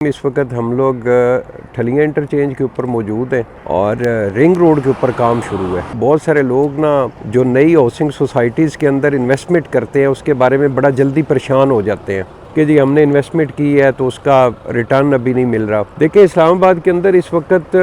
इस वक्त हम लोग ठलिया इंटरचेंज के ऊपर मौजूद हैं और रिंग रोड के ऊपर काम शुरू है। बहुत सारे लोग ना जो नई हाउसिंग सोसाइटीज़ के अंदर इन्वेस्टमेंट करते हैं उसके बारे में बड़ा जल्दी परेशान हो जाते हैं कि जी हमने इन्वेस्टमेंट की है तो उसका रिटर्न अभी नहीं मिल रहा। देखिए इस्लामाबाद के अंदर इस वक्त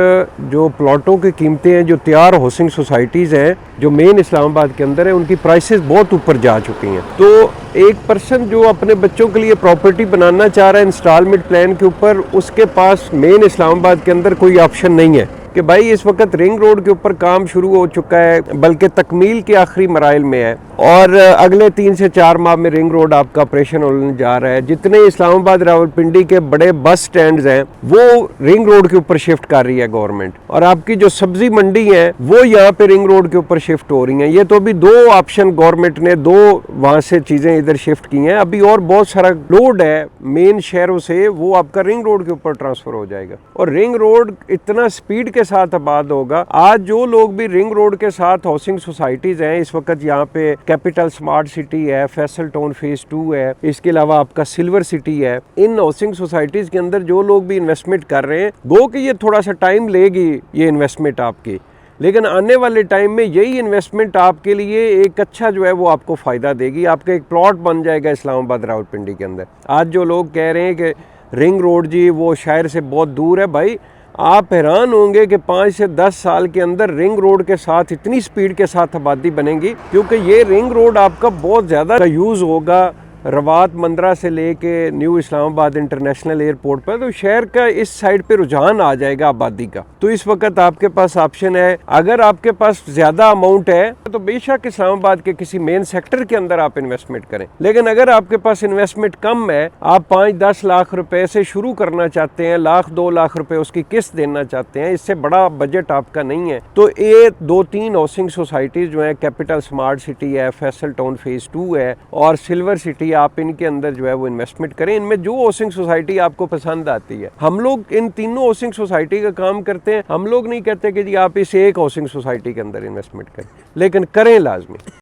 जो प्लॉटों की कीमतें हैं, जो तैयार हाउसिंग सोसाइटीज़ हैं जो मेन इस्लामाबाद के अंदर है, उनकी प्राइसेस बहुत ऊपर जा चुकी हैं। तो एक पर्सन जो अपने बच्चों के लिए प्रॉपर्टी बनाना चाह रहा है इंस्टॉलमेंट प्लान के ऊपर, उसके पास मेन इस्लामाबाद के अंदर कोई ऑप्शन नहीं है कि भाई इस वक्त रिंग रोड के ऊपर काम शुरू हो चुका है, बल्कि तकमील के आखिरी मराइल में है और अगले 3 से 4 माह में रिंग रोड आपका ऑपरेशन होने जा रहा है। जितने इस्लामाबाद रावलपिंडी के बड़े बस स्टैंड्स हैं वो रिंग रोड के ऊपर शिफ्ट कर रही है गवर्नमेंट, और आपकी जो सब्जी मंडी है वो यहाँ पे रिंग रोड के ऊपर शिफ्ट हो रही हैं। ये तो अभी 2 ऑप्शन गवर्नमेंट ने 2 वहाँ से चीज़ें इधर शिफ्ट की हैं। अभी और बहुत सारा लोड है मेन शहरों से, वो आपका रिंग रोड के ऊपर ट्रांसफर हो जाएगा और रिंग रोड इतना स्पीड के साथ आबाद होगा। आज जो लोग भी रिंग रोड के साथ हाउसिंग सोसाइटीज हैं, इस वक्त यहाँ पे कैपिटल स्मार्ट सिटी है, फैसल टाउन फेज 2 है, इसके अलावा आपका सिल्वर सिटी है, इन हाउसिंग सोसाइटीज के अंदर जो लोग भी इन्वेस्टमेंट कर रहे हैं, गो कि ये थोड़ा सा टाइम लेगी ये इन्वेस्टमेंट आपकी, लेकिन आने वाले टाइम में यही इन्वेस्टमेंट आपके लिए एक अच्छा जो है वो आपको फ़ायदा देगी। आपका एक प्लॉट बन जाएगा इस्लामाबाद रावलपिंडी के अंदर। आज जो लोग कह रहे हैं कि रिंग रोड जी वो शहर से बहुत दूर है, भाई आप हैरान होंगे कि 5 से 10 साल के अंदर रिंग रोड के साथ इतनी स्पीड के साथ आबादी बनेगी, क्योंकि ये रिंग रोड आपका बहुत ज़्यादा यूज़ होगा रवात मंदरा से लेके न्यू इस्लामाबाद इंटरनेशनल एयरपोर्ट पर। तो शहर का इस साइड पे रुझान आ जाएगा आबादी का। तो इस वक्त आपके पास ऑप्शन है, अगर आपके पास ज़्यादा अमाउंट है तो बेशक इस्लामाबाद के किसी मेन सेक्टर के अंदर आप इन्वेस्टमेंट करें, लेकिन अगर आपके पास इन्वेस्टमेंट कम है, आप 5-10 लाख रुपए से शुरू करना चाहते हैं, 1-2 लाख रुपए उसकी किस्त देना चाहते हैं, इससे बड़ा बजट आपका नहीं है, तो ये 2-3 हाउसिंग सोसाइटीज़ जो है, कैपिटल स्मार्ट सिटी है, फैसल टाउन फेज 2 है और सिल्वर सिटी, आप इनके अंदर जो है वो इन्वेस्टमेंट करें। इनमें जो हाउसिंग सोसाइटी आपको पसंद आती है, हम लोग इन तीनों हाउसिंग सोसाइटी का काम करते हैं। हम लोग नहीं कहते कि जी आप इस एक हाउसिंग सोसाइटी के अंदर इन्वेस्टमेंट करें, लेकिन करें लाजमी।